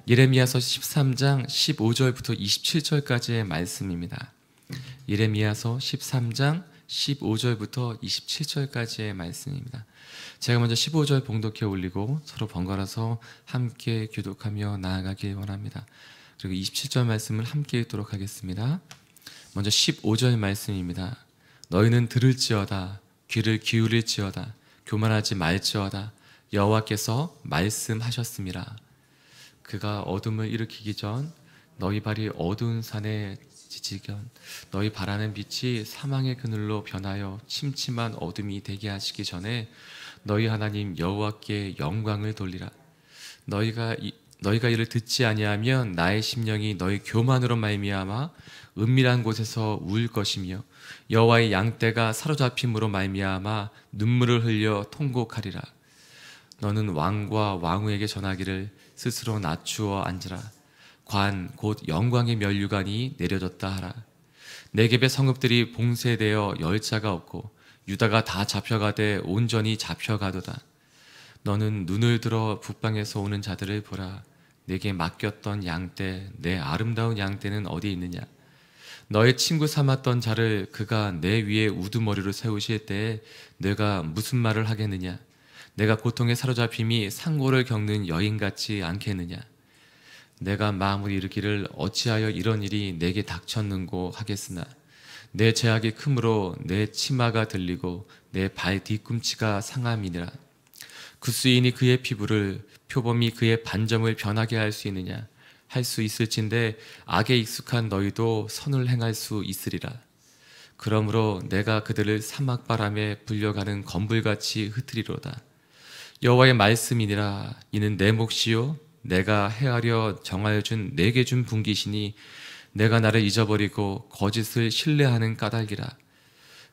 예레미야서 13장 15절부터 27절까지의 말씀입니다. 예레미야서 13장 15절부터 27절까지의 말씀입니다. 제가 먼저 15절 봉독해 올리고 서로 번갈아서 함께 교독하며 나아가길 원합니다. 그리고 27절 말씀을 함께 읽도록 하겠습니다. 먼저 15절 말씀입니다. 너희는 들을지어다, 귀를 기울일지어다, 교만하지 말지어다. 여호와께서 말씀하셨습니다. 그가 어둠을 일으키기 전 너희 발이 어두운 산에 지지견 너희 바라는 빛이 사망의 그늘로 변하여 침침한 어둠이 되게 하시기 전에 너희 하나님 여호와께 영광을 돌리라. 너희가 이를 듣지 아니하면 나의 심령이 너희 교만으로 말미암아 은밀한 곳에서 울 것이며 여호와의 양떼가 사로잡힘으로 말미암아 눈물을 흘려 통곡하리라. 너는 왕과 왕후에게 전하기를 스스로 낮추어 앉으라. 관 곧 영광의 면류관이 내려졌다 하라. 네겝의 성읍들이 봉쇄되어 열자가 없고 유다가 다 잡혀가되 온전히 잡혀가도다. 너는 눈을 들어 북방에서 오는 자들을 보라. 내게 맡겼던 양떼, 내 아름다운 양떼는 어디 있느냐? 너의 친구 삼았던 자를 그가 내 위에 우두머리로 세우실 때에 내가 무슨 말을 하겠느냐? 내가 고통에 사로잡힘이 상고를 겪는 여인 같지 않겠느냐? 내가 마음을 이르기를 어찌하여 이런 일이 내게 닥쳤는고 하겠으나 내 죄악이 크므로 내 치마가 들리고 내 발 뒤꿈치가 상함이니라. 구스인이 그의 피부를 표범이 그의 반점을 변하게 할 수 있느냐? 할 수 있을진데 악에 익숙한 너희도 선을 행할 수 있으리라. 그러므로 내가 그들을 사막바람에 불려가는 검불같이 흩으리로다. 여호와의 말씀이니라. 이는 내 몫이요 내가 헤아려 정하여 준 내게 준 분깃이니 내가 나를 잊어버리고 거짓을 신뢰하는 까닭이라.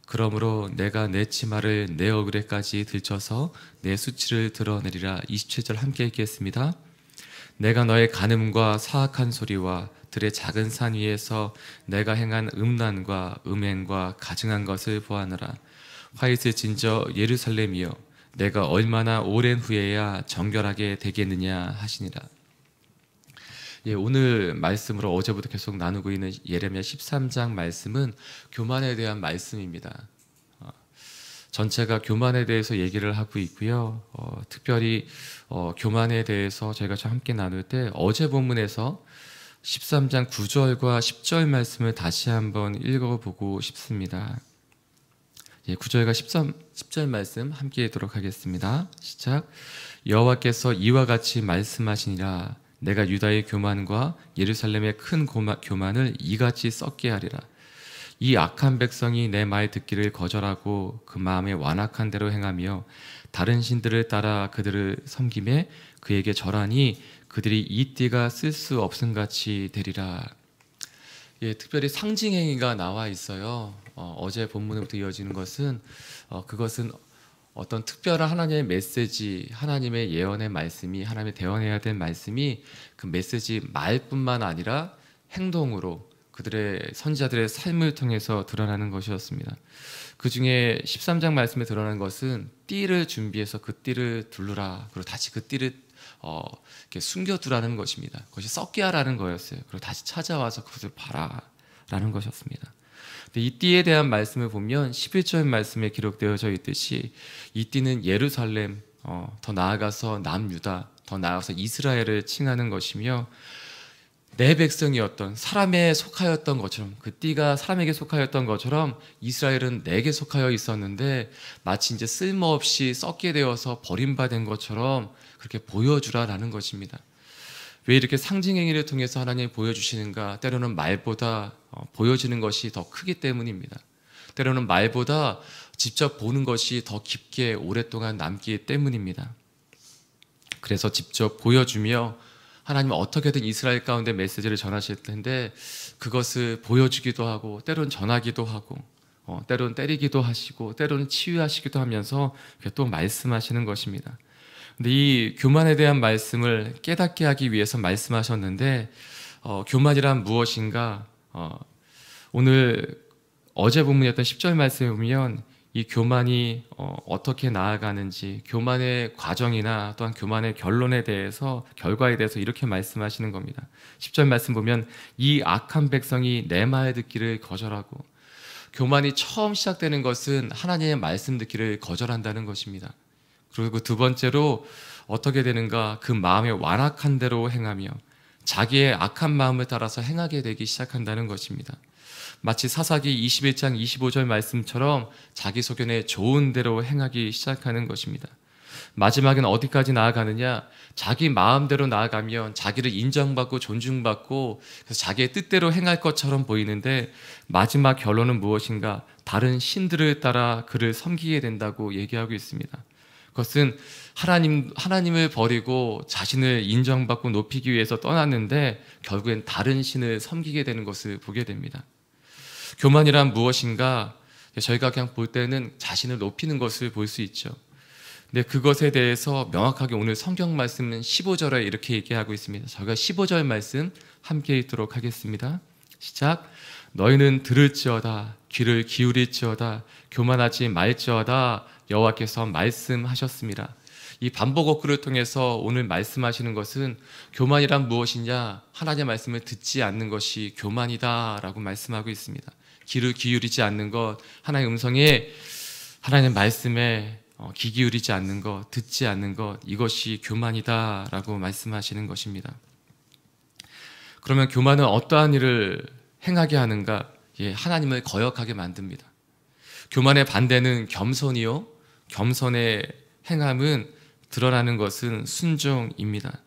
그러므로 내가 내 치마를 내 얼굴에까지 들쳐서 내 수치를 드러내리라. 27절 함께 읽겠습니다. 내가 너의 간음과 사악한 소리와 들의 작은 산 위에서 내가 행한 음란과 음행과 가증한 것을 보아노라. 화이트 진저 예루살렘이여, 내가 얼마나 오랜 후에야 정결하게 되겠느냐 하시니라. 오늘 말씀으로 어제부터 계속 나누고 있는 예레미야 13장 말씀은 교만에 대한 말씀입니다. 전체가 교만에 대해서 얘기를 하고 있고요. 특별히 교만에 대해서 저희가 함께 나눌 때 어제 본문에서 13장 9절과 10절 말씀을 다시 한번 읽어보고 싶습니다. 9절과 10절 말씀 함께 읽도록 하겠습니다. 시작. 여호와께서 이와 같이 말씀하시니라. 내가 유다의 교만과 예루살렘의 큰 교만을 이같이 썩게 하리라. 이 악한 백성이 내 말 듣기를 거절하고 그 마음에 완악한 대로 행하며 다른 신들을 따라 그들을 섬김에 그에게 절하니 그들이 이 띠가 쓸 수 없음같이 되리라. 특별히 상징행위가 나와 있어요. 어제 본문부터 이어지는 것은 그것은 어떤 특별한 하나님의 메시지, 하나님의 예언의 말씀이, 하나님의 대언해야 될 말씀이 그 메시지 말뿐만 아니라 행동으로 그들의 선지자들의 삶을 통해서 드러나는 것이었습니다. 그 중에 13장 말씀에 드러나는 것은 띠를 준비해서 그 띠를 두르라. 그리고 다시 그 띠를 이렇게 숨겨두라는 것입니다. 그것이 썩게 하라는 거였어요. 그리고 다시 찾아와서 그것을 봐라라는 것이었습니다. 이 띠에 대한 말씀을 보면 11절 말씀에 기록되어져 있듯이 이 띠는 예루살렘, 더 나아가서 남유다, 더 나아가서 이스라엘을 칭하는 것이며 내 백성이었던 사람에 속하였던 것처럼 그 띠가 사람에게 속하였던 것처럼 이스라엘은 내게 속하여 있었는데 마치 이제 쓸모없이 썩게 되어서 버림받은 것처럼 그렇게 보여주라라는 것입니다. 왜 이렇게 상징행위를 통해서 하나님이 보여주시는가? 때로는 말보다 보여지는 것이 더 크기 때문입니다. 때로는 말보다 직접 보는 것이 더 깊게 오랫동안 남기 때문입니다. 그래서 직접 보여주며 하나님은 어떻게든 이스라엘 가운데 메시지를 전하실 텐데 그것을 보여주기도 하고 때로는 전하기도 하고 때로는 때리기도 하시고 때로는 치유하시기도 하면서 또 말씀하시는 것입니다. 근데 이 교만에 대한 말씀을 깨닫게 하기 위해서 말씀하셨는데 교만이란 무엇인가? 오늘 어제 본문이었던 10절 말씀에 보면 이 교만이 어떻게 나아가는지, 교만의 과정이나 또한 교만의 결론에 대해서, 결과에 대해서 이렇게 말씀하시는 겁니다. 10절 말씀 보면 이 악한 백성이 내 말 듣기를 거절하고, 교만이 처음 시작되는 것은 하나님의 말씀 듣기를 거절한다는 것입니다. 그리고 두 번째로 어떻게 되는가, 그 마음의 완악한 대로 행하며 자기의 악한 마음을 따라서 행하게 되기 시작한다는 것입니다. 마치 사사기 21장 25절 말씀처럼 자기 소견에 좋은 대로 행하기 시작하는 것입니다. 마지막엔 어디까지 나아가느냐, 자기 마음대로 나아가면 자기를 인정받고 존중받고 그래서 자기의 뜻대로 행할 것처럼 보이는데 마지막 결론은 무엇인가, 다른 신들을 따라 그를 섬기게 된다고 얘기하고 있습니다. 그것은 하나님을 버리고 자신을 인정받고 높이기 위해서 떠났는데 결국엔 다른 신을 섬기게 되는 것을 보게 됩니다. 교만이란 무엇인가? 저희가 그냥 볼 때는 자신을 높이는 것을 볼 수 있죠. 근데 그것에 대해서 명확하게 오늘 성경 말씀은 15절에 이렇게 얘기하고 있습니다. 저희가 15절 말씀 함께 읽도록 하겠습니다. 시작. 너희는 들을지어다, 귀를 기울일지어다, 교만하지 말지어다, 여호와께서 말씀하셨습니다. 이 반복 어구를 통해서 오늘 말씀하시는 것은 교만이란 무엇이냐, 하나님의 말씀을 듣지 않는 것이 교만이다라고 말씀하고 있습니다. 귀를 기울이지 않는 것, 하나님의 음성에, 하나님의 말씀에 귀 기울이지 않는 것, 듣지 않는 것, 이것이 교만이다라고 말씀하시는 것입니다. 그러면 교만은 어떠한 일을 행하게 하는가? 하나님을 거역하게 만듭니다. 교만의 반대는 겸손이요, 겸손의 행함은 드러나는 것은 순종입니다.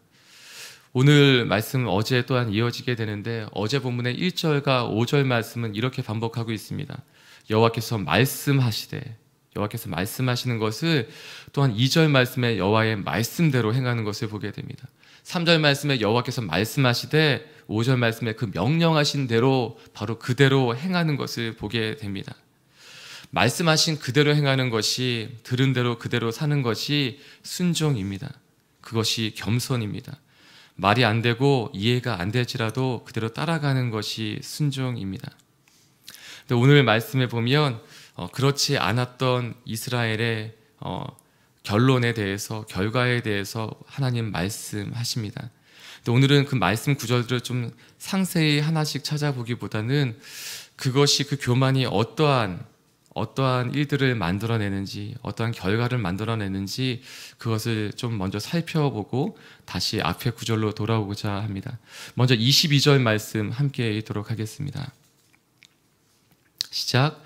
오늘 말씀 어제 또한 이어지게 되는데 어제 본문의 1절과 5절 말씀은 이렇게 반복하고 있습니다. 여호와께서 말씀하시되, 여호와께서 말씀하시는 것을 또한 2절 말씀에 여호와의 말씀대로 행하는 것을 보게 됩니다. 3절 말씀에 여호와께서 말씀하시되 5절 말씀에 그 명령하신 대로 바로 그대로 행하는 것을 보게 됩니다. 말씀하신 그대로 행하는 것이, 들은 대로 그대로 사는 것이 순종입니다. 그것이 겸손입니다. 말이 안 되고 이해가 안 될지라도 그대로 따라가는 것이 순종입니다. 근데 오늘 말씀에 보면 그렇지 않았던 이스라엘의 결론에 대해서, 결과에 대해서 하나님 말씀하십니다. 근데 오늘은 그 말씀 구절들을 좀 상세히 하나씩 찾아보기보다는 그것이, 그 교만이 어떠한 일들을 만들어내는지, 어떠한 결과를 만들어내는지 그것을 좀 먼저 살펴보고 다시 앞의 구절로 돌아오고자 합니다. 먼저 22절 말씀 함께 읽도록 하겠습니다. 시작.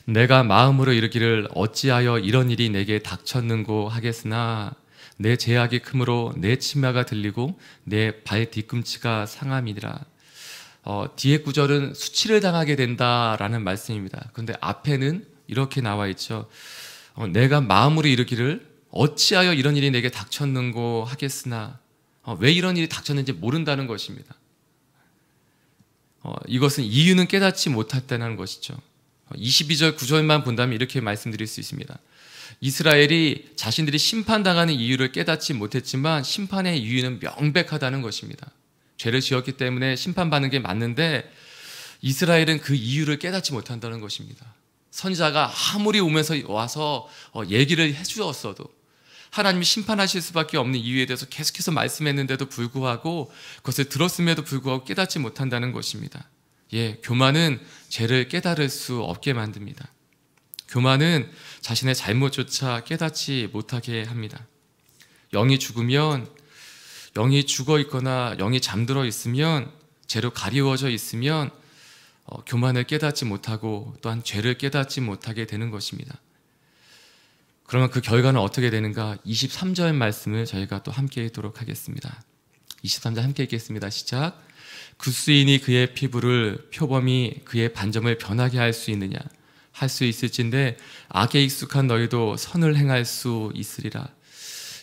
내가 마음으로 이르기를 어찌하여 이런 일이 내게 닥쳤는고 하겠으나 내 죄악이 크므로 내 치마가 들리고 내 발 뒤꿈치가 상함이니라. 뒤에 구절은 수치를 당하게 된다라는 말씀입니다. 그런데 앞에는 이렇게 나와 있죠. 내가 마음으로 이르기를 어찌하여 이런 일이 내게 닥쳤는고 하겠으나, 왜 이런 일이 닥쳤는지 모른다는 것입니다. 이것은 이유는 깨닫지 못했다는 것이죠. 22절 9절만 본다면 이렇게 말씀드릴 수 있습니다. 이스라엘이 자신들이 심판당하는 이유를 깨닫지 못했지만 심판의 이유는 명백하다는 것입니다. 죄를 지었기 때문에 심판받는 게 맞는데 이스라엘은 그 이유를 깨닫지 못한다는 것입니다. 선지자가 아무리 와서 얘기를 해주었어도, 하나님이 심판하실 수밖에 없는 이유에 대해서 계속해서 말씀했는데도 불구하고 그것을 들었음에도 불구하고 깨닫지 못한다는 것입니다. 교만은 죄를 깨달을 수 없게 만듭니다. 교만은 자신의 잘못조차 깨닫지 못하게 합니다. 영이 죽으면, 영이 죽어 있거나 영이 잠들어 있으면, 죄로 가리워져 있으면 교만을 깨닫지 못하고 또한 죄를 깨닫지 못하게 되는 것입니다. 그러면 그 결과는 어떻게 되는가? 23절 말씀을 저희가 또 함께 읽도록 하겠습니다. 23절 함께 읽겠습니다. 시작. 굿수인이 그의 피부를, 표범이 그의 반점을 변하게 할 수 있느냐? 할 수 있을진데 악에 익숙한 너희도 선을 행할 수 있으리라.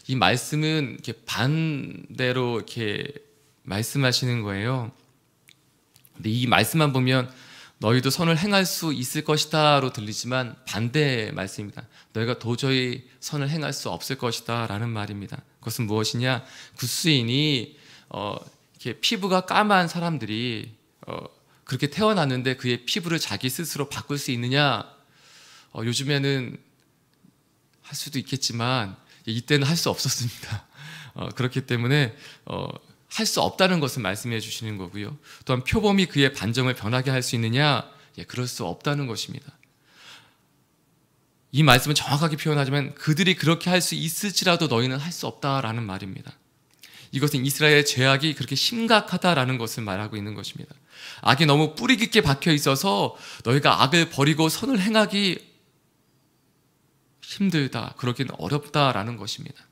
이 말씀은 이렇게 반대로 이렇게 말씀하시는 거예요. 근데 이 말씀만 보면 너희도 선을 행할 수 있을 것이다로 들리지만 반대의 말씀입니다. 너희가 도저히 선을 행할 수 없을 것이다 라는 말입니다. 그것은 무엇이냐? 굿수인이 이렇게 피부가 까만 사람들이 그렇게 태어났는데 그의 피부를 자기 스스로 바꿀 수 있느냐? 요즘에는 할 수도 있겠지만 이때는 할 수 없었습니다. 그렇기 때문에 할 수 없다는 것을 말씀해 주시는 거고요. 또한 표범이 그의 반정을 변하게 할 수 있느냐? 그럴 수 없다는 것입니다. 이 말씀은 정확하게 표현하자면 그들이 그렇게 할 수 있을지라도 너희는 할 수 없다라는 말입니다. 이것은 이스라엘의 죄악이 그렇게 심각하다라는 것을 말하고 있는 것입니다. 악이 너무 뿌리 깊게 박혀 있어서 너희가 악을 버리고 선을 행하기 힘들다, 그러기는 어렵다라는 것입니다.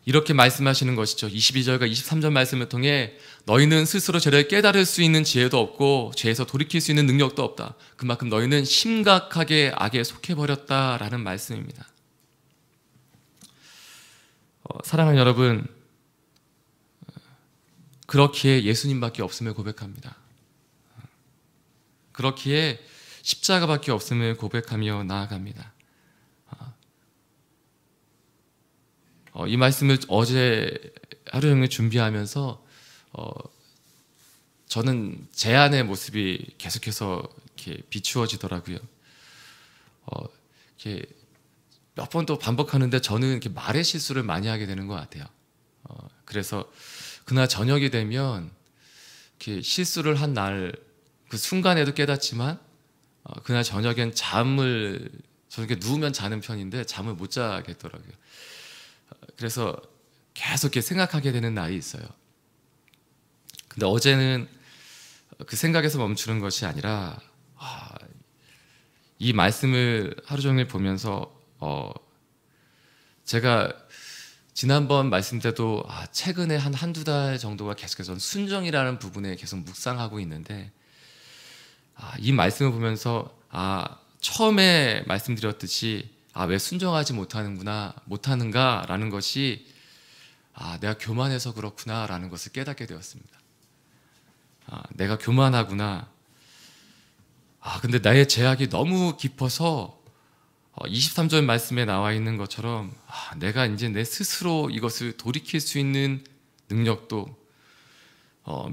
이렇게 말씀하시는 것이죠. 22절과 23절 말씀을 통해 너희는 스스로 죄를 깨달을 수 있는 지혜도 없고 죄에서 돌이킬 수 있는 능력도 없다. 그만큼 너희는 심각하게 악에 속해버렸다라는 말씀입니다. 사랑하는 여러분, 그렇기에 예수님밖에 없음을 고백합니다. 그렇기에 십자가밖에 없음을 고백하며 나아갑니다. 이 말씀을 어제 하루 종일 준비하면서 저는 제 안의 모습이 계속해서 이렇게 비추어지더라고요. 이렇게 몇 번 또 반복하는데 저는 이렇게 말의 실수를 많이 하게 되는 것 같아요. 그래서 그날 저녁이 되면 이렇게 실수를 한 날 그 순간에도 깨닫지만 그날 저녁엔 저는 이렇게 누우면 자는 편인데 잠을 못 자겠더라고요. 그래서 계속 이렇게 생각하게 되는 날이 있어요. 근데 어제는 그 생각에서 멈추는 것이 아니라 이 말씀을 하루 종일 보면서 제가 지난번 말씀 때도 최근에 한두 달 정도가 계속해서 순종이라는 부분에 계속 묵상하고 있는데 이 말씀을 보면서 처음에 말씀드렸듯이 왜 순종하지 못하는가라는 것이 내가 교만해서 그렇구나라는 것을 깨닫게 되었습니다. 내가 교만하구나. 근데 나의 죄악이 너무 깊어서 23절 말씀에 나와 있는 것처럼 내가 이제 내 스스로 이것을 돌이킬 수 있는 능력도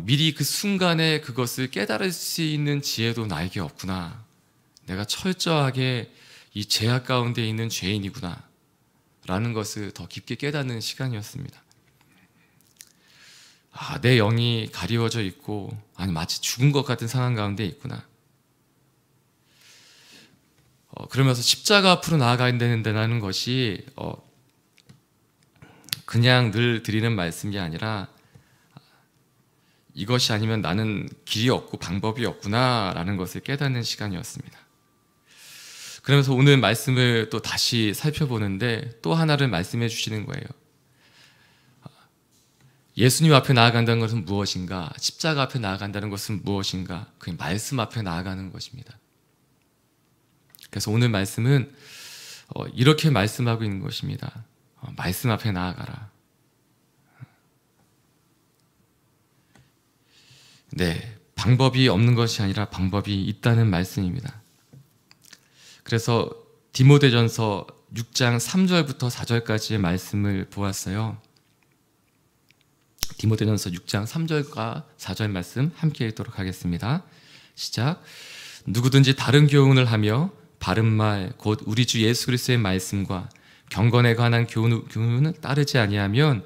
미리 그 순간에 그것을 깨달을 수 있는 지혜도 나에게 없구나. 내가 철저하게 이 죄악 가운데 있는 죄인이구나 라는 것을 더 깊게 깨닫는 시간이었습니다. 내 영이 가리워져 있고 마치 죽은 것 같은 상황 가운데 있구나. 그러면서 십자가 앞으로 나아가야 된다는 것이 그냥 늘 드리는 말씀이 아니라 이것이 아니면 나는 길이 없고 방법이 없구나 라는 것을 깨닫는 시간이었습니다. 그러면서 오늘 말씀을 또 다시 살펴보는데 또 하나를 말씀해 주시는 거예요. 예수님 앞에 나아간다는 것은 무엇인가? 십자가 앞에 나아간다는 것은 무엇인가? 그 말씀 앞에 나아가는 것입니다. 그래서 오늘 말씀은 이렇게 말씀하고 있는 것입니다. 말씀 앞에 나아가라. 네, 방법이 없는 것이 아니라 방법이 있다는 말씀입니다. 그래서 디모데전서 6장 3절부터 4절까지의 말씀을 보았어요. 디모데전서 6장 3절과 4절 말씀 함께 읽도록 하겠습니다. 시작. 누구든지 다른 교훈을 하며 바른 말 곧 우리 주 예수 그리스도의 말씀과 경건에 관한 교훈을 따르지 아니하면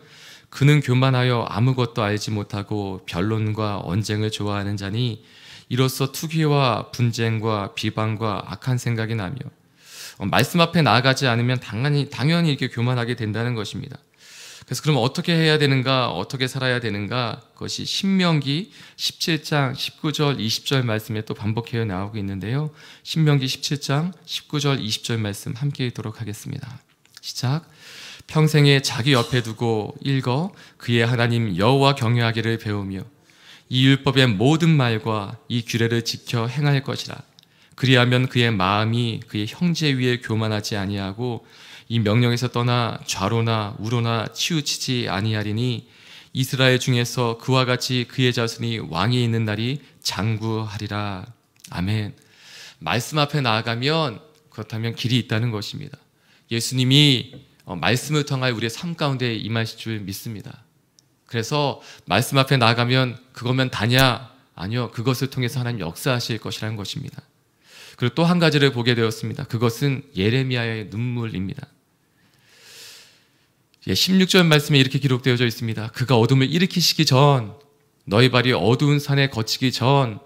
그는 교만하여 아무것도 알지 못하고 변론과 언쟁을 좋아하는 자니 이로써 투기와 분쟁과 비방과 악한 생각이 나며 말씀 앞에 나아가지 않으면 당연히 이렇게 교만하게 된다는 것입니다. 그래서 그럼 어떻게 해야 되는가, 어떻게 살아야 되는가, 그것이 신명기 17장 19절 20절 말씀에 또 반복해서 나오고 있는데요. 신명기 17장 19절 20절 말씀 함께 읽도록 하겠습니다. 시작. 평생에 자기 옆에 두고 읽어 그의 하나님 여호와 경외하기를 배우며 이 율법의 모든 말과 이 규례를 지켜 행할 것이라. 그리하면 그의 마음이 그의 형제 위에 교만하지 아니하고 이 명령에서 떠나 좌로나 우로나 치우치지 아니하리니 이스라엘 중에서 그와 같이 그의 자손이 왕이 있는 날이 장구하리라. 아멘. 말씀 앞에 나아가면 그렇다면 길이 있다는 것입니다. 예수님이 말씀을 통하여 우리의 삶 가운데 임하실 줄 믿습니다. 그래서 말씀 앞에 나아가면 그것만 다냐? 아니요. 그것을 통해서 하나님 역사하실 것이라는 것입니다. 그리고 또 한 가지를 보게 되었습니다. 그것은 예레미야의 눈물입니다. 16절 말씀에 이렇게 기록되어져 있습니다. 그가 어둠을 일으키시기 전, 너희 발이 어두운 산에 거치기 전,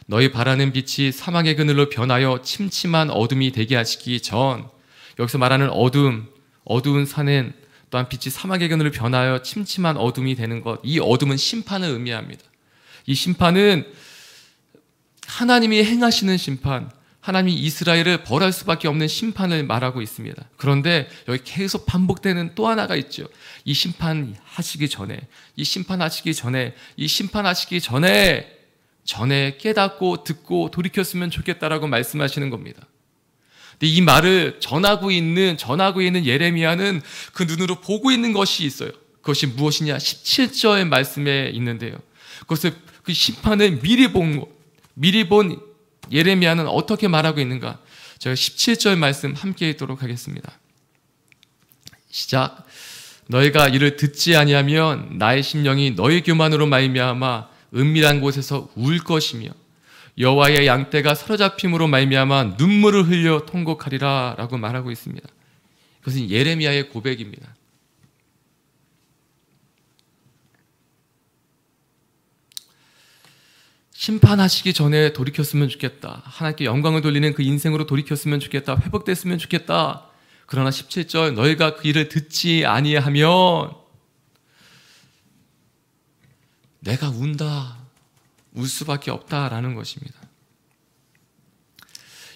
너희 바라는 빛이 사막의 그늘로 변하여 침침한 어둠이 되게 하시기 전. 여기서 말하는 어둠, 어두운 산은 또한 빛이 사막의 그늘로 변하여 침침한 어둠이 되는 것, 이 어둠은 심판을 의미합니다. 이 심판은 하나님이 행하시는 심판, 하나님이 이스라엘을 벌할 수밖에 없는 심판을 말하고 있습니다. 그런데 여기 계속 반복되는 또 하나가 있죠. 이 심판하시기 전에, 이 심판하시기 전에, 이 심판하시기 전에 깨닫고 듣고 돌이켰으면 좋겠다라고 말씀하시는 겁니다. 근데 이 말을 전하고 있는 예레미야는 그 눈으로 보고 있는 것이 있어요. 그것이 무엇이냐? 17절의 말씀에 있는데요. 그것을 그 심판을 미리 본 예레미야는 어떻게 말하고 있는가? 제가 17절 말씀 함께 읽도록 하겠습니다. 시작. 너희가 이를 듣지 아니하면 나의 심령이 너희 교만으로 말미암아 은밀한 곳에서 울 것이며 여호와의 양떼가 사로잡힘으로 말미암아 눈물을 흘려 통곡하리라 라고 말하고 있습니다. 그것은 예레미야의 고백입니다. 심판하시기 전에 돌이켰으면 좋겠다. 하나님께 영광을 돌리는 그 인생으로 돌이켰으면 좋겠다. 회복됐으면 좋겠다. 그러나 17절 너희가 그 일을 듣지 아니하면 내가 운다. 울 수밖에 없다라는 것입니다.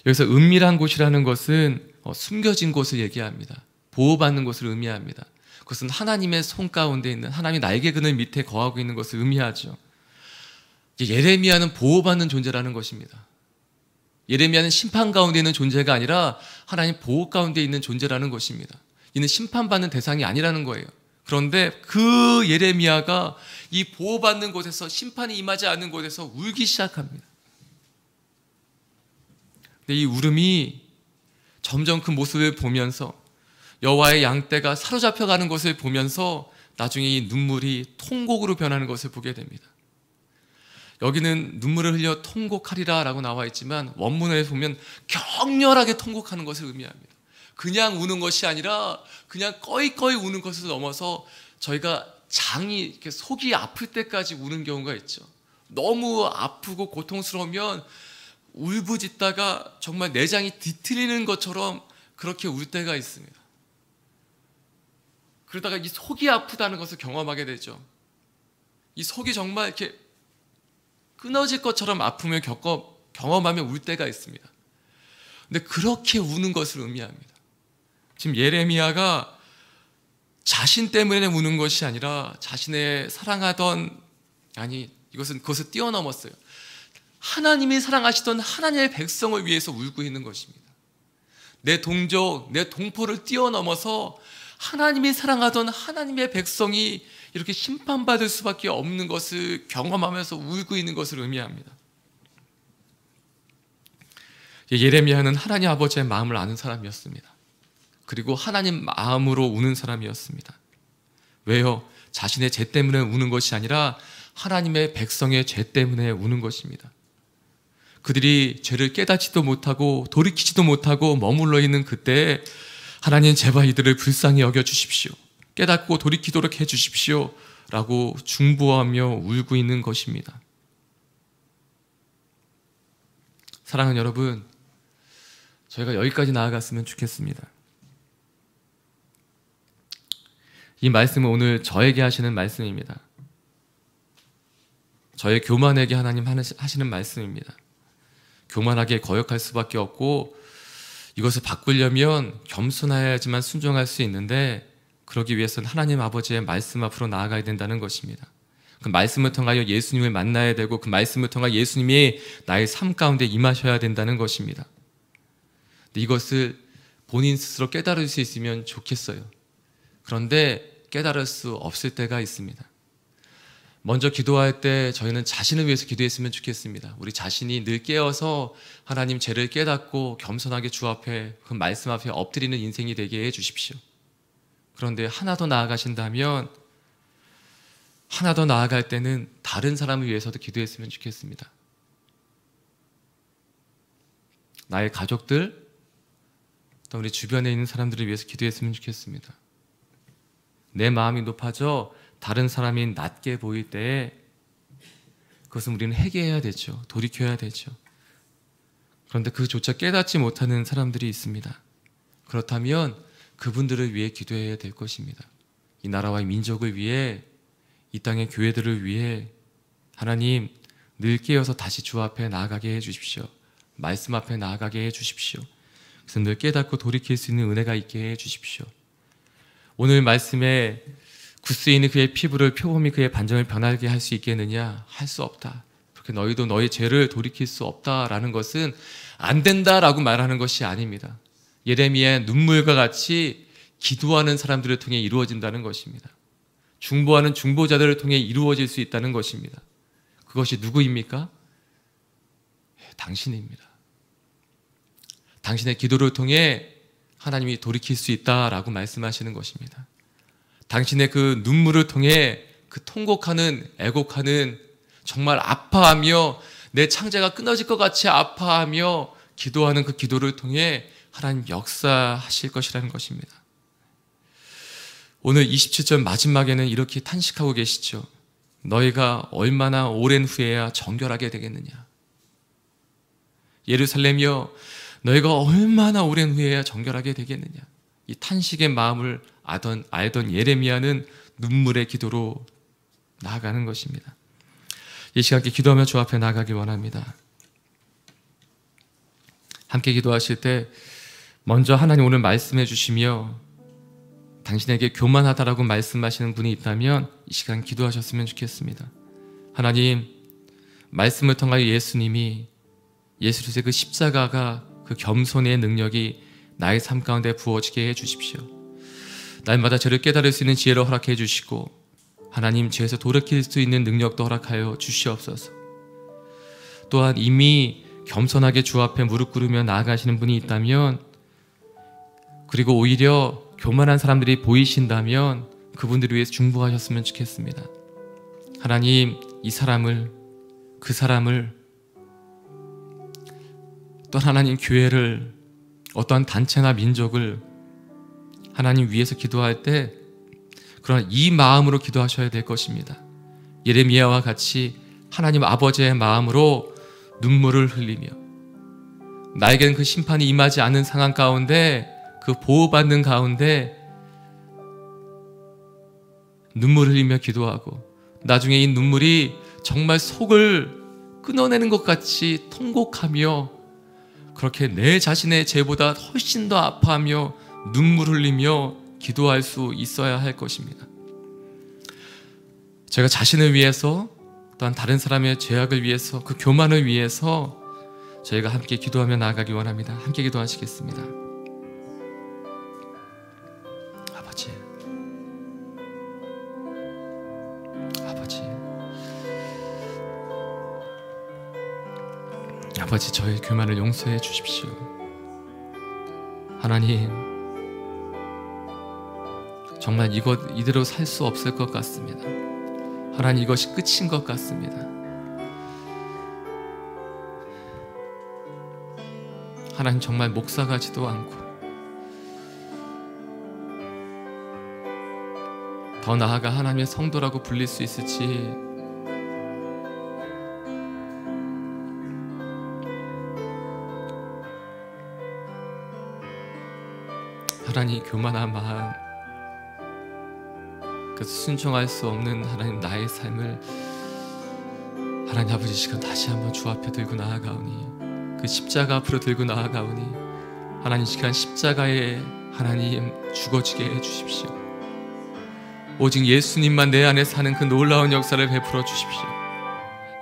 여기서 은밀한 곳이라는 것은 숨겨진 곳을 얘기합니다. 보호받는 곳을 의미합니다. 그것은 하나님의 손 가운데 있는 하나님이 날개 그늘 밑에 거하고 있는 것을 의미하죠. 예레미야는 보호받는 존재라는 것입니다. 예레미야는 심판 가운데 있는 존재가 아니라 하나님 보호 가운데 있는 존재라는 것입니다. 이는 심판받는 대상이 아니라는 거예요. 그런데 그 예레미야가 이 보호받는 곳에서 심판이 임하지 않는 곳에서 울기 시작합니다. 근데 이 울음이 점점 그 모습을 보면서 여호와의 양떼가 사로잡혀가는 것을 보면서 나중에 이 눈물이 통곡으로 변하는 것을 보게 됩니다. 여기는 눈물을 흘려 통곡하리라 라고 나와 있지만 원문에 보면 격렬하게 통곡하는 것을 의미합니다. 그냥 우는 것이 아니라 그냥 꺼이꺼이 우는 것을 넘어서 저희가 장이 이렇게 속이 아플 때까지 우는 경우가 있죠. 너무 아프고 고통스러우면 울부짖다가 정말 내장이 뒤틀리는 것처럼 그렇게 울 때가 있습니다. 그러다가 이 속이 아프다는 것을 경험하게 되죠. 이 속이 정말 이렇게 끊어질 것처럼 아픔을 경험하며 울 때가 있습니다. 근데 그렇게 우는 것을 의미합니다. 지금 예레미야가 자신 때문에 우는 것이 아니라 자신의 사랑하던, 그것을 뛰어넘었어요. 하나님이 사랑하시던 하나님의 백성을 위해서 울고 있는 것입니다. 내 동족, 내 동포를 뛰어넘어서 하나님이 사랑하던 하나님의 백성이 이렇게 심판받을 수밖에 없는 것을 경험하면서 울고 있는 것을 의미합니다. 예레미야는 하나님 아버지의 마음을 아는 사람이었습니다. 그리고 하나님 마음으로 우는 사람이었습니다. 왜요? 자신의 죄 때문에 우는 것이 아니라 하나님의 백성의 죄 때문에 우는 것입니다. 그들이 죄를 깨닫지도 못하고 돌이키지도 못하고 머물러 있는 그때에 하나님 제발 이들을 불쌍히 여겨주십시오. 깨닫고 돌이키도록 해주십시오 라고 중보하며 울고 있는 것입니다. 사랑하는 여러분, 저희가 여기까지 나아갔으면 좋겠습니다. 이 말씀은 오늘 저에게 하시는 말씀입니다. 저의 교만에게 하나님 하시는 말씀입니다. 교만하게 거역할 수밖에 없고 이것을 바꾸려면 겸손해야지만 순종할 수 있는데 그러기 위해서는 하나님 아버지의 말씀 앞으로 나아가야 된다는 것입니다. 그 말씀을 통하여 예수님을 만나야 되고 그 말씀을 통하여 예수님이 나의 삶 가운데 임하셔야 된다는 것입니다. 이것을 본인 스스로 깨달을 수 있으면 좋겠어요. 그런데 깨달을 수 없을 때가 있습니다. 먼저 기도할 때 저희는 자신을 위해서 기도했으면 좋겠습니다. 우리 자신이 늘 깨어서 하나님 죄를 깨닫고 겸손하게 주 앞에 그 말씀 앞에 엎드리는 인생이 되게 해주십시오. 그런데 하나 더 나아가신다면 하나 더 나아갈 때는 다른 사람을 위해서도 기도했으면 좋겠습니다. 나의 가족들, 또 우리 주변에 있는 사람들을 위해서 기도했으면 좋겠습니다. 내 마음이 높아져 다른 사람이 낮게 보일 때에 그것은 우리는 회개해야 되죠. 돌이켜야 되죠. 그런데 그조차 깨닫지 못하는 사람들이 있습니다. 그렇다면 그분들을 위해 기도해야 될 것입니다. 이 나라와 이 민족을 위해, 이 땅의 교회들을 위해 하나님 늘 깨어서 다시 주 앞에 나아가게 해주십시오. 말씀 앞에 나아가게 해주십시오. 그래서 늘 깨닫고 돌이킬 수 있는 은혜가 있게 해주십시오. 오늘 말씀에 굳세 있는 그의 피부를 표범이 그의 반점을 변하게 할 수 있겠느냐? 할 수 없다. 그렇게 너희도 너희 죄를 돌이킬 수 없다라는 것은 안 된다라고 말하는 것이 아닙니다. 예레미야의 눈물과 같이 기도하는 사람들을 통해 이루어진다는 것입니다. 중보하는 중보자들을 통해 이루어질 수 있다는 것입니다. 그것이 누구입니까? 당신입니다. 당신의 기도를 통해 하나님이 돌이킬 수 있다라고 말씀하시는 것입니다. 당신의 그 눈물을 통해 그 통곡하는, 애곡하는, 정말 아파하며 내 창자가 끊어질 것 같이 아파하며 기도하는 그 기도를 통해 하나님 역사하실 것이라는 것입니다. 오늘 27절 마지막에는 이렇게 탄식하고 계시죠. 너희가 얼마나 오랜 후에야 정결하게 되겠느냐. 예루살렘이여, 너희가 얼마나 오랜 후에야 정결하게 되겠느냐. 이 탄식의 마음을 알던 예레미야는 눈물의 기도로 나아가는 것입니다. 이 시간께 기도하며 주 앞에 나아가기 원합니다. 함께 기도하실 때 먼저 하나님 오늘 말씀해 주시며 당신에게 교만하다라고 말씀하시는 분이 있다면 이 시간 기도하셨으면 좋겠습니다. 하나님, 말씀을 통하여 예수님이, 예수 그리스도의 그 십자가가, 그 겸손의 능력이 나의 삶 가운데 부어지게 해주십시오. 날마다 저를 깨달을 수 있는 지혜를 허락해 주시고 하나님, 죄에서 돌이킬 수 있는 능력도 허락하여 주시옵소서. 또한 이미 겸손하게 주 앞에 무릎 꿇으며 나아가시는 분이 있다면, 그리고 오히려 교만한 사람들이 보이신다면 그분들을 위해서 중보하셨으면 좋겠습니다. 하나님, 이 사람을, 그 사람을, 또 하나님 교회를, 어떠한 단체나 민족을 하나님 위해서 기도할 때 그러나 이 마음으로 기도하셔야 될 것입니다. 예레미야와 같이 하나님 아버지의 마음으로 눈물을 흘리며, 나에게는 그 심판이 임하지 않는 상황 가운데, 그 보호받는 가운데 눈물을 흘리며 기도하고, 나중에 이 눈물이 정말 속을 끊어내는 것 같이 통곡하며, 그렇게 내 자신의 죄보다 훨씬 더 아파하며 눈물 흘리며 기도할 수 있어야 할 것입니다. 제가 자신을 위해서, 또한 다른 사람의 죄악을 위해서, 그 교만을 위해서 저희가 함께 기도하며 나아가기 원합니다. 함께 기도하시겠습니다. 아버지, 저의 교만을 용서해 주십시오. 하나님, 정말 이대로 살 수 없을 것 같습니다. 하나님, 이것이 끝인 것 같습니다. 하나님, 정말 목사가지도 않고 더 나아가 하나님의 성도라고 불릴 수 있을지 하나님, 교만한 마음, 그 순종할 수 없는 하나님 나의 삶을 하나님 아버지 시간 다시 한번 주 앞에 들고 나아가오니, 그 십자가 앞으로 들고 나아가오니 하나님 시간 십자가에 하나님 죽어지게 해주십시오. 오직 예수님만 내 안에 사는 그 놀라운 역사를 베풀어 주십시오.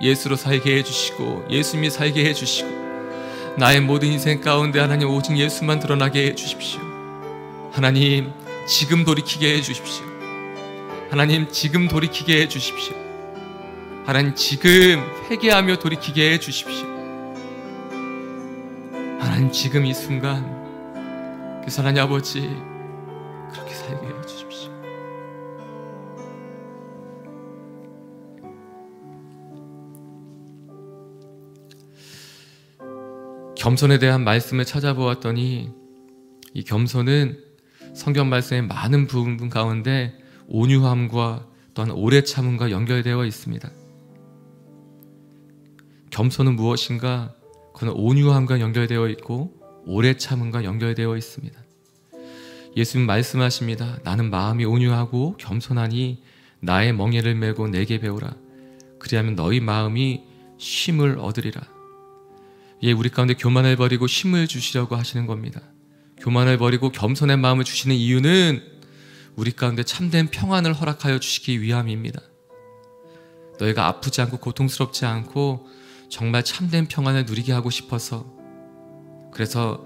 예수로 살게 해주시고 예수님이 살게 해주시고 나의 모든 인생 가운데 하나님 오직 예수만 드러나게 해주십시오. 하나님, 지금 돌이키게 해주십시오. 하나님, 지금 돌이키게 해주십시오. 하나님, 지금 회개하며 돌이키게 해주십시오. 하나님, 지금 이 순간 그래서 하나님 아버지 그렇게 살게 해주십시오. 겸손에 대한 말씀을 찾아보았더니 이 겸손은 성경 말씀의 많은 부분 가운데 온유함과 또한 오래 참음과 연결되어 있습니다. 겸손은 무엇인가? 그건 온유함과 연결되어 있고 오래 참음과 연결되어 있습니다. 예수님 말씀하십니다. 나는 마음이 온유하고 겸손하니 나의 멍에를 메고 내게 배우라. 그리하면 너희 마음이 쉼을 얻으리라. 예, 우리 가운데 교만을 버리고 쉼을 주시려고 하시는 겁니다. 교만을 버리고 겸손의 마음을 주시는 이유는 우리 가운데 참된 평안을 허락하여 주시기 위함입니다. 너희가 아프지 않고 고통스럽지 않고 정말 참된 평안을 누리게 하고 싶어서, 그래서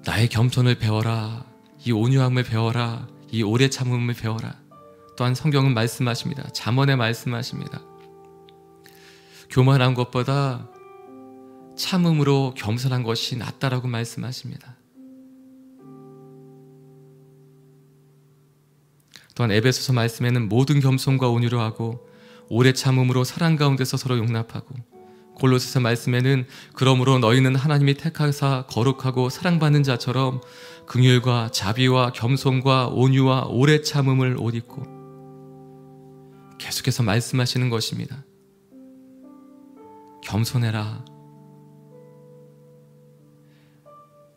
나의 겸손을 배워라, 이 온유함을 배워라, 이 오래 참음을 배워라. 또한 성경은 말씀하십니다. 잠언에 말씀하십니다. 교만한 것보다 참음으로 겸손한 것이 낫다라고 말씀하십니다. 또한 에베소서 말씀에는 모든 겸손과 온유로 하고 오래 참음으로 사랑 가운데서 서로 용납하고, 골로새서 말씀에는 그러므로 너희는 하나님이 택하사 거룩하고 사랑받는 자처럼 긍휼과 자비와 겸손과 온유와 오래 참음을 옷 입고, 계속해서 말씀하시는 것입니다. 겸손해라.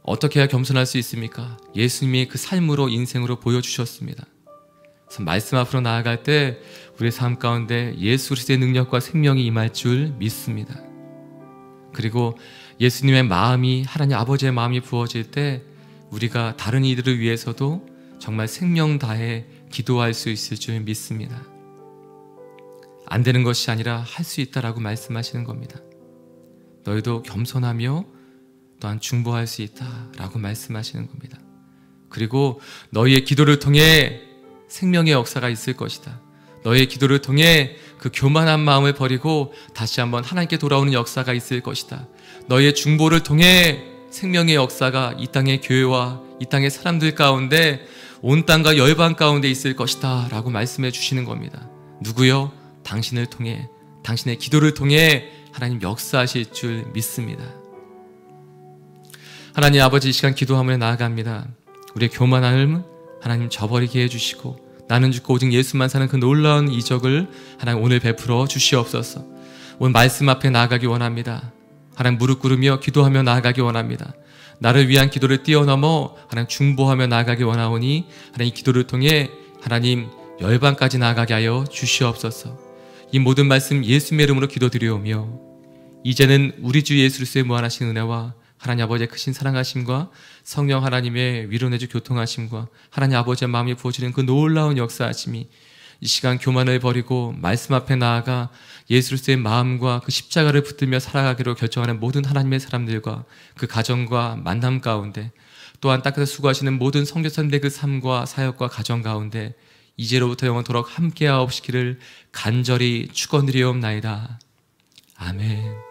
어떻게 해야 겸손할 수 있습니까? 예수님이 그 삶으로, 인생으로 보여주셨습니다. 그래서 말씀 앞으로 나아갈 때 우리의 삶 가운데 예수 그리스도의 능력과 생명이 임할 줄 믿습니다. 그리고 예수님의 마음이, 하나님 아버지의 마음이 부어질 때 우리가 다른 이들을 위해서도 정말 생명 다해 기도할 수 있을 줄 믿습니다. 안 되는 것이 아니라 할 수 있다라고 말씀하시는 겁니다. 너희도 겸손하며 또한 중보할 수 있다라고 말씀하시는 겁니다. 그리고 너희의 기도를 통해 생명의 역사가 있을 것이다. 너희의 기도를 통해 그 교만한 마음을 버리고 다시 한번 하나님께 돌아오는 역사가 있을 것이다. 너희의 중보를 통해 생명의 역사가 이 땅의 교회와 이 땅의 사람들 가운데, 온 땅과 열방 가운데 있을 것이다 라고 말씀해 주시는 겁니다. 누구요? 당신을 통해, 당신의 기도를 통해 하나님 역사하실 줄 믿습니다. 하나님 아버지, 이 시간 기도하며 나아갑니다. 우리의 교만함을 하나님 저버리게 해주시고, 나는 죽고 오직 예수만 사는 그 놀라운 이적을 하나님 오늘 베풀어 주시옵소서. 오늘 말씀 앞에 나아가기 원합니다. 하나님 무릎 꿇으며 기도하며 나아가기 원합니다. 나를 위한 기도를 뛰어넘어 하나님 중보하며 나아가기 원하오니 하나님 이 기도를 통해 하나님 열방까지 나아가게 하여 주시옵소서. 이 모든 말씀 예수님의 이름으로 기도드리오며, 이제는 우리 주 예수 그리스도의 무한하신 은혜와 하나님 아버지의 크신 사랑하심과 성령 하나님의 위로내주 교통하심과 하나님 아버지의 마음이 부어지는 그 놀라운 역사하심이 이 시간 교만을 버리고 말씀 앞에 나아가 예수 그리스도의 마음과 그 십자가를 붙들며 살아가기로 결정하는 모든 하나님의 사람들과 그 가정과 만남 가운데, 또한 땅에서 수고하시는 모든 선교사님들의 그 삶과 사역과 가정 가운데 이제로부터 영원토록 함께하옵시기를 간절히 축원드리옵나이다. 아멘.